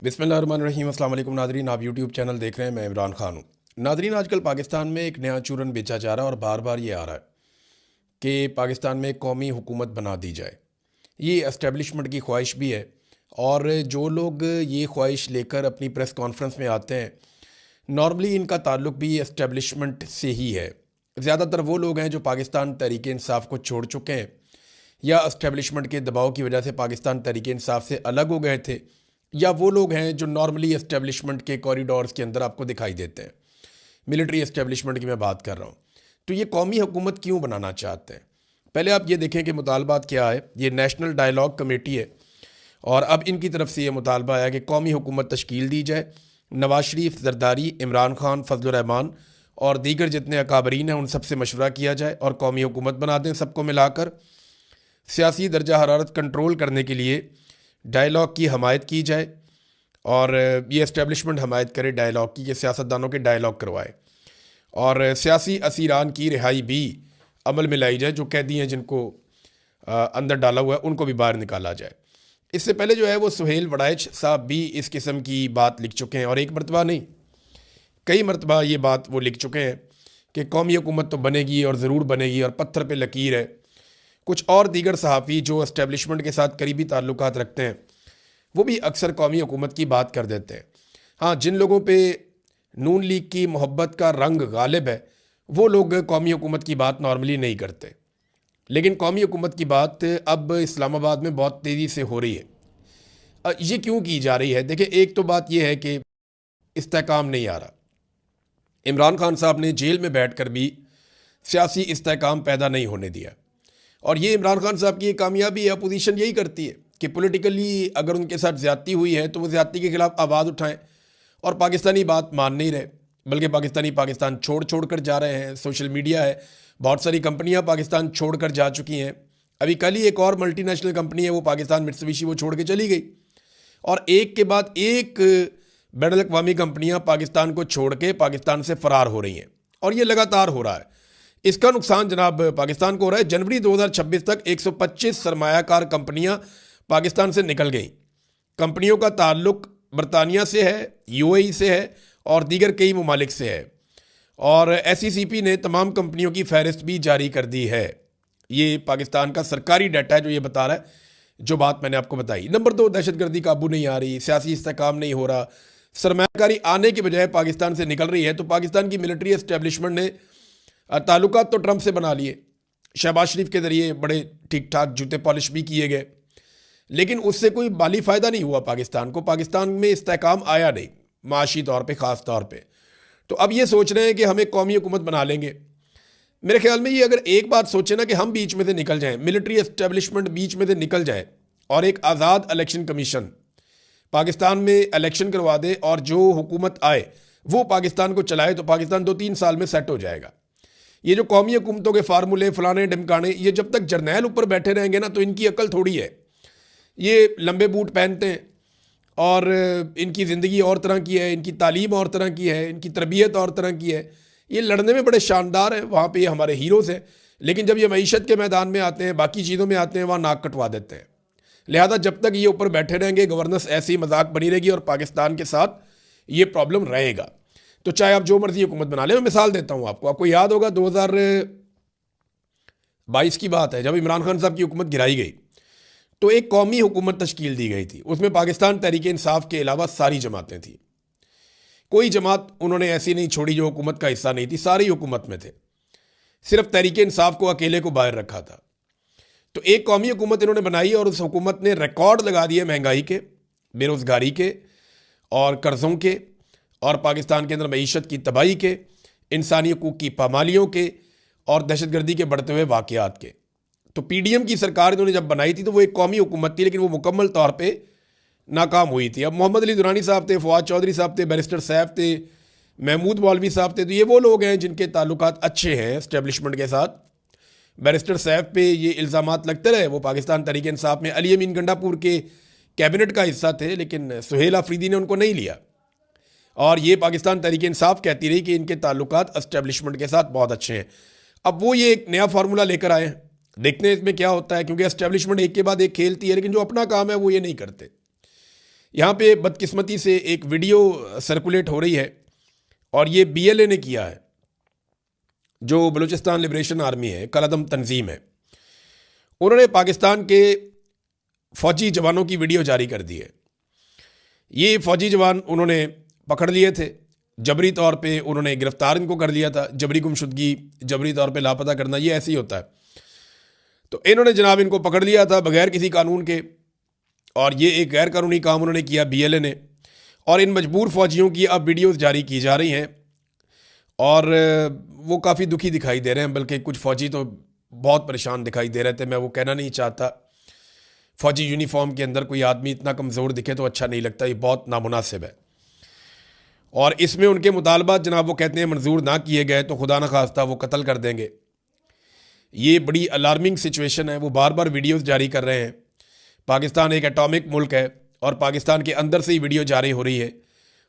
बिस्मिल्लाहिर्रहमानिर्रहीम। अस्सलाम वालेकुम नादरीन, आप यूट्यूब चैनल देख रहे हैं। मैं इमरान खान हूँ। नादरीन, आजकल पाकिस्तान में एक नया चूरन बेचा जा रहा है और बार बार ये आ रहा है कि पाकिस्तान में एक कौमी हुकूमत बना दी जाए। ये एस्टेब्लिशमेंट की ख्वाहिश भी है और जो लोग ये ख्वाहिश लेकर अपनी प्रेस कॉन्फ्रेंस में आते हैं, नॉर्मली इनका ताल्लुक भी एस्टेब्लिशमेंट से ही है। ज़्यादातर वो लोग हैं जो पाकिस्तान तहरीक इंसाफ को छोड़ चुके हैं या एस्टेब्लिशमेंट के दबाव की वजह से पाकिस्तान तहरीक इंसाफ से अलग हो गए थे, या वो लोग हैं जो नॉर्मली एस्टेब्लिशमेंट के कॉरिडोर्स के अंदर आपको दिखाई देते हैं। मिलिट्री एस्टेब्लिशमेंट की मैं बात कर रहा हूँ। तो ये कौमी हुकूमत क्यों बनाना चाहते हैं? पहले आप ये देखें कि मुतालबात क्या है। ये नेशनल डायलॉग कमेटी है और अब इनकी तरफ से ये मुतालबा आया कि कौमी हुकूमत तश्कील दी जाए। नवाज शरीफ, जरदारी, इमरान खान, फजल रहमान और दीगर जितने अकाबरीन हैं उन सबसे मशवरा किया जाए और कौमी हुकूमत बना दें। सबको मिलाकर सियासी दर्जा हरारत कंट्रोल करने के लिए डायलॉग की हमायत की जाए और ये एस्टेब्लिशमेंट हमायत करे डायलॉग की, ये सियासतदानों के डायलॉग करवाए और सियासी असीरान की रिहाई भी अमल में लाई जाए। जो कैदी हैं जिनको अंदर डाला हुआ है उनको भी बाहर निकाला जाए। इससे पहले जो है वो सुहेल वड़ाइच साहब भी इस किस्म की बात लिख चुके हैं और एक मरतबा नहीं, कई मरतबा ये बात वो लिख चुके हैं कि कौमी हुकूमत तो बनेगी और ज़रूर बनेगी और पत्थर पे लकीर है। कुछ और दीगर सहाफ़ी जो एस्टेब्लिशमेंट के साथ करीबी ताल्लुकात रखते हैं वो भी अक्सर कौमी हुकूमत की बात कर देते हैं। हाँ, जिन लोगों पे नून लीग की मोहब्बत का रंग गालिब है वो लोग कौमी हुकूमत की बात नॉर्मली नहीं करते, लेकिन कौमी हुकूमत की बात अब इस्लामाबाद में बहुत तेज़ी से हो रही है। ये क्यों की जा रही है? देखिए, एक तो बात यह है कि इस्तेहकाम नहीं आ रहा। इमरान खान साहब ने जेल में बैठकर भी सियासी इस्तेहकाम पैदा नहीं होने दिया और ये इमरान खान साहब की कामयाबी है। अपोजिशन यही करती है कि पॉलिटिकली अगर उनके साथ ज़्यादती हुई है तो वो ज़्यादती के ख़िलाफ़ आवाज़ उठाएं और पाकिस्तानी बात मान नहीं रहे, बल्कि पाकिस्तान छोड़ कर जा रहे हैं। सोशल मीडिया है, बहुत सारी कंपनियां पाकिस्तान छोड़ कर जा चुकी हैं। अभी कल ही एक और मल्टीनेशनल कंपनी है वो पाकिस्तान, मित्सुबिशी, वो छोड़ के चली गई और एक के बाद एक बैनुल अक़वामी कंपनियां पाकिस्तान को छोड़ के पाकिस्तान से फ़रार हो रही हैं और ये लगातार हो रहा है। इसका नुकसान जनाब पाकिस्तान को हो रहा है। जनवरी 2026 तक 125 सरमायाकार कंपनियां पाकिस्तान से निकल गई। कंपनियों का ताल्लुक बरतानिया से है, यूएई से है और दीगर कई ममालिक से है और एसईसीपी ने तमाम कंपनियों की फहरिस्त भी जारी कर दी है। ये पाकिस्तान का सरकारी डाटा है जो ये बता रहा है, जो बात मैंने आपको बताई। नंबर 2, दहशतगर्दी काबू नहीं आ रही, सियासी इस्तेहकाम नहीं हो रहा, सरमायाकारी आने के बजाय पाकिस्तान से निकल रही है। तो पाकिस्तान की मिलिट्री एस्टेब्लिशमेंट ने ताल्लुकात तो ट्रंप से बना लिए, शहबाज शरीफ के ज़रिए बड़े ठीक ठाक जूते पॉलिश भी किए गए, लेकिन उससे कोई माली फ़ायदा नहीं हुआ पाकिस्तान को। पाकिस्तान में इस्तेहकाम आया नहीं माशी तौर पे, ख़ास तौर पे। तो अब ये सोच रहे हैं कि हम एक कौमी हुकूमत बना लेंगे। मेरे ख्याल में ये अगर एक बात सोचे ना कि हम बीच में से निकल जाएं, मिलिट्री एस्टेब्लिशमेंट बीच में से निकल जाए और एक आज़ाद इलेक्शन कमीशन पाकिस्तान में इलेक्शन करवा दे और जो हुकूमत आए वो पाकिस्तान को चलाए, तो पाकिस्तान 2-3 साल में सेट हो जाएगा। ये जो कौमी हुकूमतों के फार्मूले, फलाने ढिमकाने, ये जब तक जर्नैल ऊपर बैठे रहेंगे ना तो इनकी अकल थोड़ी है। ये लंबे बूट पहनते हैं और इनकी ज़िंदगी और तरह की है, इनकी तालीम और तरह की है, इनकी तरबियत और तरह की है। ये लड़ने में बड़े शानदार हैं, वहाँ पे ये हमारे हीरोज़ हैं, लेकिन जब ये मईशत के मैदान में आते हैं, बाकी चीज़ों में आते हैं, वहाँ नाक कटवा देते हैं। लिहाजा जब तक ये ऊपर बैठे रहेंगे गवर्नेंस ऐसी ही मजाक बनी रहेगी और पाकिस्तान के साथ ये प्रॉब्लम रहेगा। तो चाहे आप जो मर्जी हुकूमत बना लें। मैं मिसाल देता हूँ आपको याद होगा 2022 की बात है, जब इमरान खान साहब की हुकूमत गिराई गई तो एक कौमी हुकूमत तश्कील दी गई थी। उसमें पाकिस्तान तहरीक इंसाफ के अलावा सारी जमातें थी। कोई जमात उन्होंने ऐसी नहीं छोड़ी जो हुकूमत का हिस्सा नहीं थी, सारी हुकूमत में थे। सिर्फ तहरीक इंसाफ को अकेले को बाहर रखा था। तो एक कौमी हुकूमत इन्होंने बनाई और उस हुकूमत ने रिकॉर्ड लगा दिए महंगाई के, बेरोज़गारी के और कर्ज़ों के और पाकिस्तान के अंदर मईशत की तबाही के, इंसानी हकूक़ की पामालियों के और दहशतगर्दी के बढ़ते हुए वाक़यात के। तो पीडीएम की सरकार इन्होंने जब बनाई थी तो वो एक कौमी हुकूमत थी, लेकिन वो मुकम्मल तौर पे नाकाम हुई थी। अब मोहम्मद अली दुरानी साहब थे, फवाद चौधरी साहब थे, बैरिस्टर सैफ थे, महमूद मौलवी साहब थे। तो ये वो लोग हैं जिनके ताल्लुकात अच्छे हैं एस्टेब्लिशमेंट के साथ। बैरिस्टर सैफ पे ये इल्ज़ामात लगते रहे, वो पाकिस्तान तहरीक इंसाफ में अली अमीन गंडापुर के कैबिनेट का हिस्सा थे, लेकिन सुहेल आफरीदी ने उनको नहीं लिया और ये पाकिस्तान तहरीक इंसाफ कहती रही कि इनके ताल्लुकात एस्टेब्लिशमेंट के साथ बहुत अच्छे हैं। अब वो ये एक नया फार्मूला लेकर आए हैं, देखते हैं इसमें क्या होता है, क्योंकि एस्टेब्लिशमेंट एक के बाद एक खेलती है, लेकिन जो अपना काम है वो ये नहीं करते। यहाँ पे बदकिस्मती से एक वीडियो सर्कुलेट हो रही है और ये BLA ने किया है, जो बलूचिस्तान लिबरेशन आर्मी है, कलअदम तंजीम है। उन्होंने पाकिस्तान के फ़ौजी जवानों की वीडियो जारी कर दी है। ये फ़ौजी जवान उन्होंने पकड़ लिए थे, जबरी तौर पे उन्होंने गिरफ्तार इनको कर लिया था। जबरी गुमशुदगी, जबरी तौर पे लापता करना, ये ऐसे ही होता है। तो इन्होंने जनाब इनको पकड़ लिया था बगैर किसी कानून के, और ये एक गैर कानूनी काम उन्होंने किया BLA ने। और इन मजबूर फ़ौजियों की अब वीडियोज़ जारी की जा रही हैं और वो काफ़ी दुखी दिखाई दे रहे हैं, बल्कि कुछ फ़ौजी तो बहुत परेशान दिखाई दे रहे थे। मैं वो कहना नहीं चाहता, फ़ौजी यूनिफॉर्म के अंदर कोई आदमी इतना कमज़ोर दिखे तो अच्छा नहीं लगता, ये बहुत नामुनासिब है। और इसमें उनके मुतालबात जनाब वो कहते हैं मंजूर ना किए गए तो खुदा न खास्ता वो कत्ल कर देंगे। ये बड़ी अलार्मिंग सिचुएशन है। वो बार बार वीडियोस जारी कर रहे हैं। पाकिस्तान एक एटॉमिक मुल्क है और पाकिस्तान के अंदर से ही वीडियो जारी हो रही है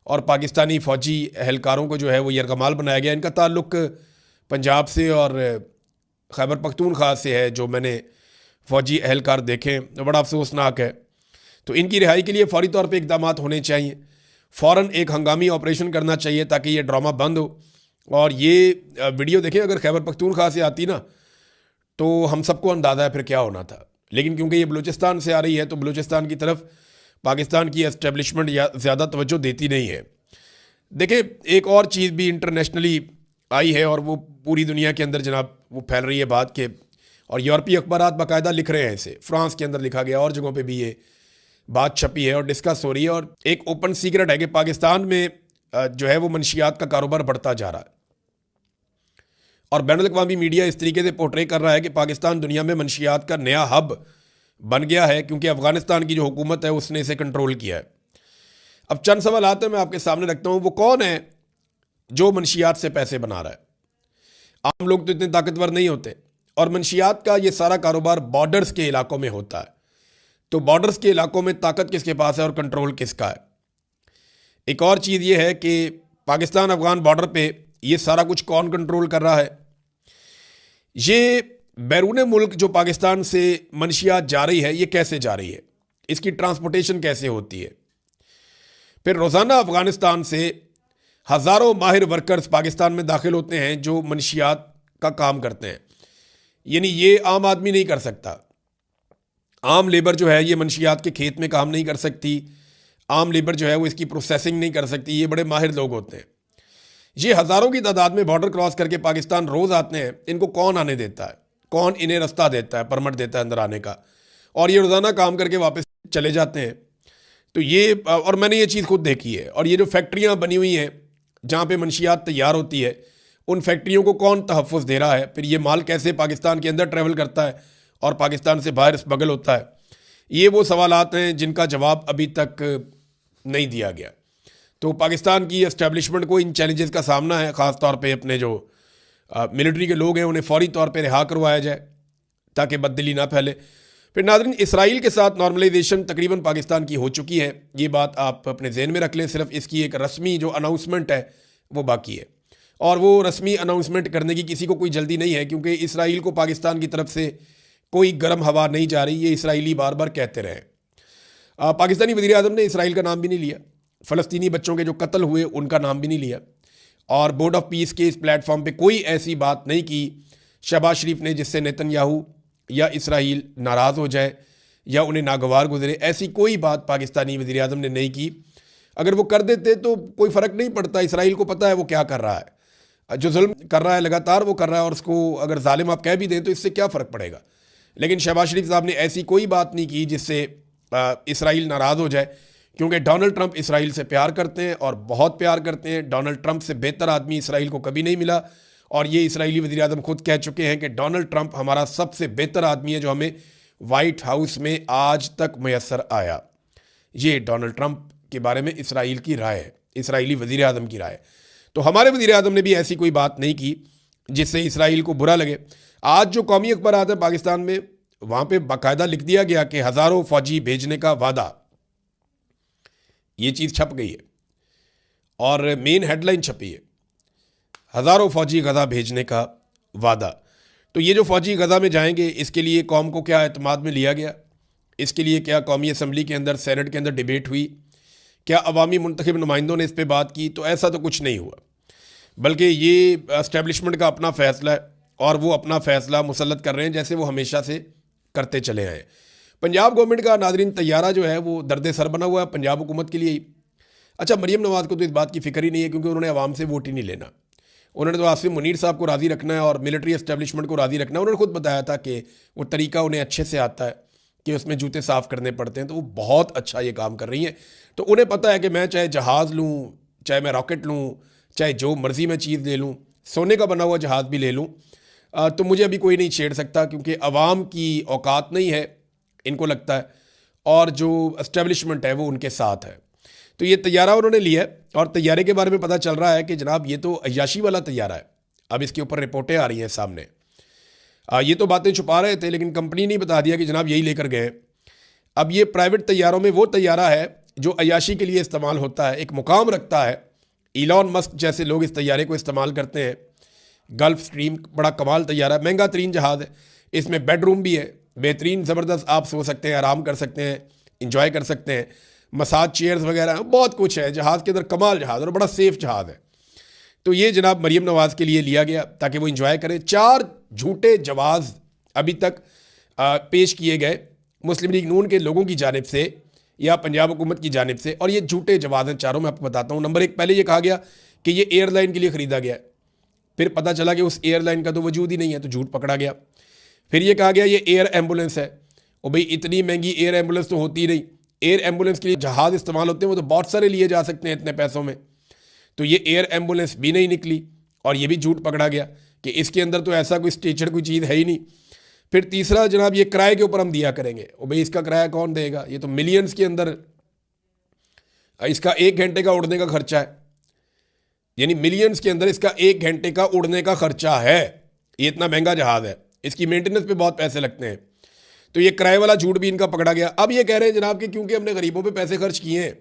और पाकिस्तानी फ़ौजी एहलकारों को जो है वो यरगमाल बनाया गया। इनका ताल्लुक़ पंजाब से और खैबर पख्तूनख्वा से है, जो मैंने फ़ौजी एहलकार देखे, बड़ा अफसोसनाक है। तो इनकी रिहाई के लिए फ़ौरी तौर पर इकदाम होने चाहिए। फ़ौरन एक हंगामी ऑपरेशन करना चाहिए ताकि ये ड्रामा बंद हो। और ये वीडियो देखें, अगर खैबर पख्तूनख्वा से आती ना तो हम सबको अंदाज़ा है फिर क्या होना था। लेकिन क्योंकि ये बलूचिस्तान से आ रही है तो बलूचिस्तान की तरफ पाकिस्तान की एस्टेब्लिशमेंट ज़्यादा तवज्जो देती नहीं है। देखिए, एक और चीज़ भी इंटरनेशनली आई है और वो पूरी दुनिया के अंदर जनाब वो फैल रही है बात के, और यूरोपीय अखबारात बाकायदा लिख रहे हैं इसे। फ्रांस के अंदर लिखा गया, और जगहों पे भी ये बात छपी है और डिस्कस हो रही है। और एक ओपन सीक्रेट है कि पाकिस्तान में जो है वो मंशियात का कारोबार बढ़ता जा रहा है और बैनुल-अक़वामी मीडिया इस तरीके से पोर्ट्रे कर रहा है कि पाकिस्तान दुनिया में मंशियात का नया हब बन गया है, क्योंकि अफ़गानिस्तान की जो हुकूमत है उसने इसे कंट्रोल किया है। अब चंद सवाल आते हैं, मैं आपके सामने रखता हूँ। वो कौन है जो मंशियात से पैसे बना रहा है? आम लोग तो इतने ताकतवर नहीं होते, और मंशियात का ये सारा कारोबार बॉर्डर्स के इलाकों में होता है। तो बॉर्डर्स के इलाकों में ताकत किसके पास है और कंट्रोल किसका है? एक और चीज़ ये है कि पाकिस्तान अफगान बॉर्डर पे ये सारा कुछ कौन कंट्रोल कर रहा है? ये बैरून मुल्क जो पाकिस्तान से मंशियात जा रही है, ये कैसे जा रही है, इसकी ट्रांसपोर्टेशन कैसे होती है? फिर रोज़ाना अफगानिस्तान से हज़ारों माहिर वर्कर्स पाकिस्तान में दाखिल होते हैं जो मंशियात का काम करते हैं। यानी ये आम आदमी नहीं कर सकता। आम लेबर जो है ये मंशियात के खेत में काम नहीं कर सकती। आम लेबर जो है वो इसकी प्रोसेसिंग नहीं कर सकती। ये बड़े माहिर लोग होते हैं। ये हज़ारों की तादाद में बॉर्डर क्रॉस करके पाकिस्तान रोज़ आते हैं। इनको कौन आने देता है? कौन इन्हें रास्ता देता है, परमिट देता है अंदर आने का? और ये रोज़ाना काम करके वापस चले जाते हैं। तो ये, और मैंने ये चीज़ खुद देखी है। और ये जो फैक्ट्रियाँ बनी हुई हैं जहाँ पे मंशियात तैयार होती है, उन फैक्ट्रियों को कौन तहफ़्फ़ुज़ दे रहा है? फिर ये माल कैसे पाकिस्तान के अंदर ट्रैवल करता है और पाकिस्तान से बाहर स्मगल होता है? ये वो सवालात हैं जिनका जवाब अभी तक नहीं दिया गया। तो पाकिस्तान की एस्टेब्लिशमेंट को इन चैलेंजेस का सामना है। ख़ास तौर पे अपने जो मिलिट्री के लोग हैं उन्हें फ़ौरी तौर पे रिहा करवाया जाए ताकि बददिली ना फैले। फिर नाज़रीन, इसराइल के साथ नॉर्मलाइजेशन तकरीबन पाकिस्तान की हो चुकी है। ये बात आप अपने जहन में रख लें। सिर्फ इसकी एक रस्मी जो अनाउंसमेंट है वो बाकी है, और वो रस्मी अनाउंसमेंट करने की किसी को कोई जल्दी नहीं है, क्योंकि इसराइल को पाकिस्तान की तरफ से कोई गर्म हवा नहीं जा रही। ये इसराइली बार बार कहते रहे। पाकिस्तानी वज़ीर-ए-आज़म ने इसराइल का नाम भी नहीं लिया। फ़लस्तीनी बच्चों के जो कत्ल हुए उनका नाम भी नहीं लिया। और बोर्ड ऑफ पीस के इस प्लेटफॉर्म पे कोई ऐसी बात नहीं की शहबाज शरीफ ने जिससे नेतन्याहू या इसराइल नाराज़ हो जाए या उन्हें नागवार गुजरे। ऐसी कोई बात पाकिस्तानी वज़ीर-ए-आज़म ने नहीं की। अगर वो कर देते तो कोई फ़र्क नहीं पड़ता। इसराइल को पता है वो क्या कर रहा है, जो जुल्म कर रहा है लगातार वो कर रहा है, और उसको अगर जालिम आप कह भी दें तो इससे क्या फ़र्क पड़ेगा। लेकिन शहबाज शरीफ साहब ने ऐसी कोई बात नहीं की जिससे इसराइल नाराज़ हो जाए, क्योंकि डोनाल्ड ट्रंप इसराइल से प्यार करते हैं और बहुत प्यार करते हैं। डोनाल्ड ट्रंप से बेहतर आदमी इसराइल को कभी नहीं मिला, और ये इसराइली वज़ीर-ए-आज़म खुद कह चुके हैं कि डोनाल्ड ट्रंप हमारा सबसे बेहतर आदमी है जो हमें वाइट हाउस में आज तक मैसर आया। ये डोनाल्ड ट्रंप के बारे में इसराइल की राय है, इसराइली वज़ीर-ए-आज़म की राय है। तो हमारे वज़ीर-ए-आज़म ने भी ऐसी कोई बात नहीं की जिससे इसराइल को बुरा लगे। आज जो कौमी अखबार आते हैं पाकिस्तान में, वहाँ पे बाकायदा लिख दिया गया कि हज़ारों फ़ौजी भेजने का वादा। ये चीज़ छप गई है और मेन हेडलाइन छपी है, हज़ारों फ़ौजी गज़ा भेजने का वादा। तो ये जो फ़ौजी गज़ा में जाएंगे, इसके लिए कौम को क्या एतमाद में लिया गया? इसके लिए क्या कौमी असम्बली के अंदर, सेनेट के अंदर डिबेट हुई? क्या अवामी मुंतखब नुमाइंदों ने इस पर बात की? तो ऐसा तो कुछ नहीं हुआ, बल्कि ये एस्टेब्लिशमेंट का अपना फ़ैसला है और वो अपना फ़ैसला मुसल्लत कर रहे हैं जैसे वो हमेशा से करते चले आए। पंजाब गवर्नमेंट का नादरीन तैयारा जो है वो दर्द सर बना हुआ है पंजाब हुकूमत के लिए ही। अच्छा, मरीम नवाज़ को तो इस बात की फ़िक्र ही नहीं है, क्योंकि उन्होंने आवाम से वोट ही नहीं लेना। उन्होंने तो आसिम मुनीर साहब को राज़ी रखना है और मिलिट्री एस्टेब्लिशमेंट को राज़ी रखना है। उन्होंने खुद बताया था कि वो तरीका उन्हें अच्छे से आता है कि उसमें जूते साफ़ करने पड़ते हैं, तो वो बहुत अच्छा ये काम कर रही हैं। तो उन्हें पता है कि मैं चाहे जहाज़ लूँ, चाहे मैं रॉकेट लूँ, चाहे जो मर्ज़ी मैं चीज़ ले लूँ, सोने का बना हुआ जहाज़ भी ले लूँ, तो मुझे अभी कोई नहीं छेड़ सकता, क्योंकि अवाम की औकात नहीं है, इनको लगता है, और जो एस्टेब्लिशमेंट है वो उनके साथ है। तो ये तैयारा उन्होंने लिया है और तैयारे के बारे में पता चल रहा है कि जनाब ये तो अय्याशी वाला तैयारा है। अब इसके ऊपर रिपोर्टें आ रही हैं सामने। ये तो बातें छुपा रहे थे, लेकिन कंपनी ने बता दिया कि जनाब यही लेकर गए। अब ये प्राइवेट तैयारों में वो तैयारा है जो अय्याशी के लिए इस्तेमाल होता है, एक मुकाम रखता है। इलॉन मस्क जैसे लोग इस तैयारे को इस्तेमाल करते हैं। गल्फ स्ट्रीम बड़ा कमाल तैयारा है, महंगा तरीन जहाज़ है। इसमें बेडरूम भी है, बेहतरीन ज़बरदस्त, आप सो सकते हैं, आराम कर सकते हैं, इंजॉय कर सकते हैं, मसाज चेयर्स वगैरह बहुत कुछ है जहाज़ के अंदर। कमाल जहाज़ और बड़ा सेफ जहाज़ है। तो ये जनाब मरीम नवाज़ के लिए लिया गया ताकि वो इंजॉय करें। 4 झूठे जवाज़ अभी तक पेश किए गए मुस्लिम लीग नून के लोगों की जानिब से या पंजाब हुकूमत की जानिब से, और ये झूठे जवाज़ हैं चारों। मैं आपको बताता हूँ। नंबर 1, पहले ये कहा गया कि ये एयरलाइन के लिए ख़रीदा गया है, फिर पता चला कि उस एयरलाइन का तो वजूद ही नहीं है, तो झूठ पकड़ा गया। फिर ये कहा गया ये एयर एम्बुलेंस है। और भाई इतनी महंगी एयर एम्बुलेंस तो होती नहीं। एयर एम्बुलेंस के लिए जहाज़ इस्तेमाल होते हैं, वो तो बहुत सारे लिए जा सकते हैं इतने पैसों में। तो ये एयर एम्बुलेंस भी नहीं निकली और ये भी झूठ पकड़ा गया कि इसके अंदर तो ऐसा कोई स्ट्रेचर कोई चीज़ है ही नहीं। फिर तीसरा जनाब, ये किराए के ऊपर हम दिया करेंगे। और भाई इसका किराया कौन देगा? ये तो मिलियंस के अंदर इसका 1 घंटे का उड़ने का खर्चा है, यानी मिलियंस के अंदर इसका 1 घंटे का उड़ने का खर्चा है। ये इतना महंगा जहाज़ है, इसकी मेंटेनेंस पे बहुत पैसे लगते हैं। तो ये किराए वाला झूठ भी इनका पकड़ा गया। अब ये कह रहे हैं जनाब कि क्योंकि हमने गरीबों पे पैसे खर्च किए हैं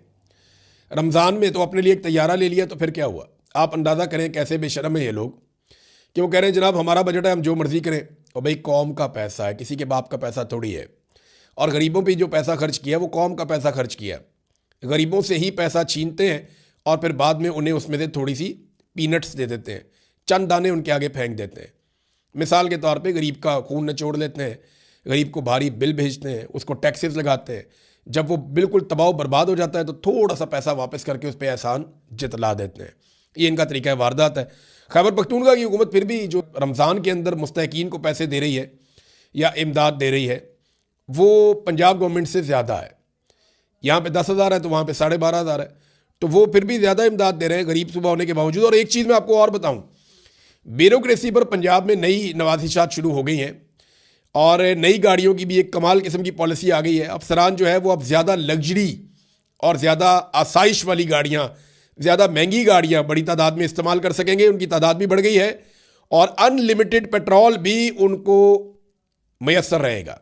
रमज़ान में, तो अपने लिए एक तैयारा ले लिया, तो फिर क्या हुआ? आप अंदाज़ा करें कैसे बेशर्म है ये लोग कि वो कह रहे हैं जनाब हमारा बजट है, हम जो मर्ज़ी करें। और भाई कौम का पैसा है, किसी के बाप का पैसा थोड़ी है। और गरीबों पे जो पैसा खर्च किया वो कौम का पैसा खर्च किया। गरीबों से ही पैसा छीनते हैं और फिर बाद में उन्हें उसमें से थोड़ी सी पीनट्स दे देते हैं, चंद दाने उनके आगे फेंक देते हैं। मिसाल के तौर पे गरीब का खून निचोड़ लेते हैं, गरीब को भारी बिल भेजते हैं, उसको टैक्सेस लगाते हैं। जब वो बिल्कुल तबाह बर्बाद हो जाता है तो थोड़ा सा पैसा वापस करके उस पर एहसान जतला देते हैं। ये इनका तरीका है, वारदात है। खैबर पख्तूनख्वा की हुकूमत फिर भी जो रमज़ान के अंदर मुस्तहकीन को पैसे दे रही है या इमदाद दे रही है, वो पंजाब गवर्नमेंट से ज़्यादा है। यहाँ पे 10,000 है तो वहाँ पे 12,500 है, तो वो फिर भी ज़्यादा इमदाद दे रहे हैं गरीब सूबा होने के बावजूद। और एक चीज़ मैं आपको और बताऊँ, ब्यूरोक्रेसी पर पंजाब में नई नवाजिशात शुरू हो गई हैं और नई गाड़ियों की भी एक कमाल किस्म की पॉलिसी आ गई है। अफसरान जो है वो अब ज़्यादा लग्जरी और ज़्यादा आसाइश वाली गाड़ियाँ, ज़्यादा महंगी गाड़ियाँ बड़ी तादाद में इस्तेमाल कर सकेंगे। उनकी तादाद भी बढ़ गई है और अनलिमिटेड पेट्रोल भी उनको मैसर रहेगा।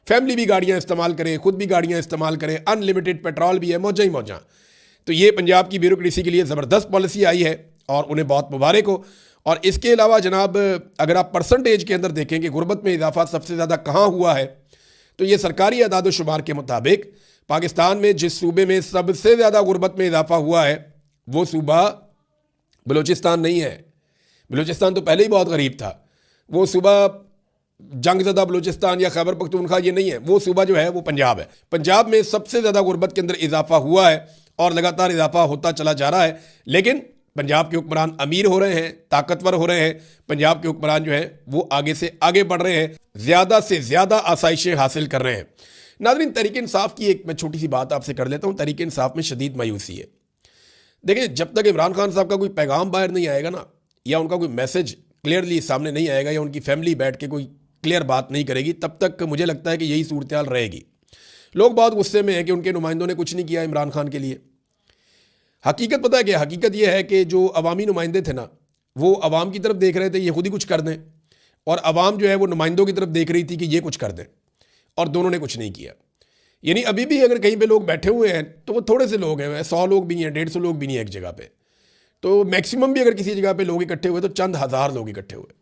फैमिली भी गाड़ियाँ इस्तेमाल करे, खुद भी गाड़ियाँ इस्तेमाल करें, अनलिमिटेड पेट्रोल भी है, मौजा ही मौजा। तो ये पंजाब की ब्यूरोक्रेसी के लिए ज़बरदस्त पॉलिसी आई है और उन्हें बहुत मुबारक हो। और इसके अलावा जनाब अगर आप परसेंटेज के अंदर देखें कि गुर्बत में इजाफा सबसे ज़्यादा कहाँ हुआ है, तो ये सरकारी अदाद शुमार के मुताबिक पाकिस्तान में जिस सूबे में सबसे ज़्यादा गुर्बत में इजाफा हुआ है वो सूबा बलूचिस्तान नहीं है। बलूचिस्तान तो पहले ही बहुत गरीब था। वो सूबा जंगज़दा बलूचिस्तान या खैबर पख्तूनख्वा ये नहीं है। वो सूबा जो है वो पंजाब है। पंजाब में सबसे ज़्यादा गुर्बत के अंदर इजाफा हुआ है और लगातार इजाफा होता चला जा रहा है। लेकिन पंजाब के हुक्मरान अमीर हो रहे हैं, ताकतवर हो रहे हैं। पंजाब के हुक्मरान जो हैं वो आगे से आगे बढ़ रहे हैं, ज़्यादा से ज़्यादा आसाइशें हासिल कर रहे हैं। नाज़रीन, तहरीक इंसाफ की एक मैं छोटी सी बात आपसे कर लेता हूँ। तहरीक इंसाफ में शदीद मायूसी है। देखिए, जब तक इमरान खान साहब का कोई पैगाम बाहर नहीं आएगा ना, या उनका कोई मैसेज क्लियरली सामने नहीं आएगा, या उनकी फैमिली बैठ के कोई क्लियर बात नहीं करेगी, तब तक मुझे लगता है कि यही सूरत हाल रहेगी। लोग बहुत गुस्से में हैं कि उनके नुमाइंदों ने कुछ नहीं किया इमरान खान के लिए। हकीकत पता है कि हकीकत यह है कि जो अवामी नुमाइंदे थे ना, वो अवाम की तरफ देख रहे थे ये खुद ही कुछ कर दें, और अवाम जो है वो नुमाइंदों की तरफ देख रही थी कि ये कुछ कर दें, और दोनों ने कुछ नहीं किया। यानी अभी भी अगर कहीं पे लोग बैठे हुए हैं तो वो थोड़े से लोग हैं, 100 लोग भी हैं, 150 लोग भी नहीं है एक जगह पे। तो मैक्सिमम भी अगर किसी जगह पे लोग इकट्ठे हुए तो चंद हज़ार लोग इकट्ठे हुए।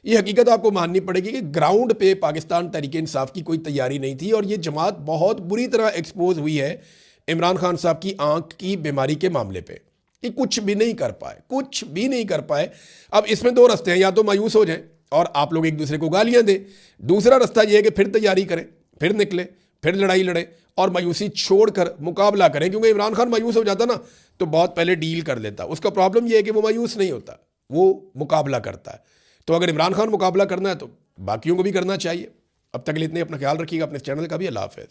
ये हकीकत आपको माननी पड़ेगी कि ग्राउंड पे पाकिस्तान तहरीक इंसाफ की कोई तैयारी नहीं थी, और ये जमात बहुत बुरी तरह एक्सपोज हुई है इमरान खान साहब की आंख की बीमारी के मामले पे, ये कुछ भी नहीं कर पाए, कुछ भी नहीं कर पाए। अब इसमें दो रास्ते हैं, या तो मायूस हो जाएं और आप लोग एक दूसरे को गालियां दें, दूसरा रास्ता यह है कि फिर तैयारी करें, फिर निकले, फिर लड़ाई लड़ें और मायूसी छोड़कर मुकाबला करें। क्योंकि इमरान खान मायूस हो जाता ना तो बहुत पहले डील कर लेता। उसका प्रॉब्लम यह है कि वो मायूस नहीं होता, वो मुकाबला करता है। तो अगर इमरान खान मुकाबला करना है तो बाकियों को भी करना चाहिए। अब तक के लिए इतने, अपना ख्याल रखिएगा, अपने चैनल का भी। अल्लाह हाफ़िज़।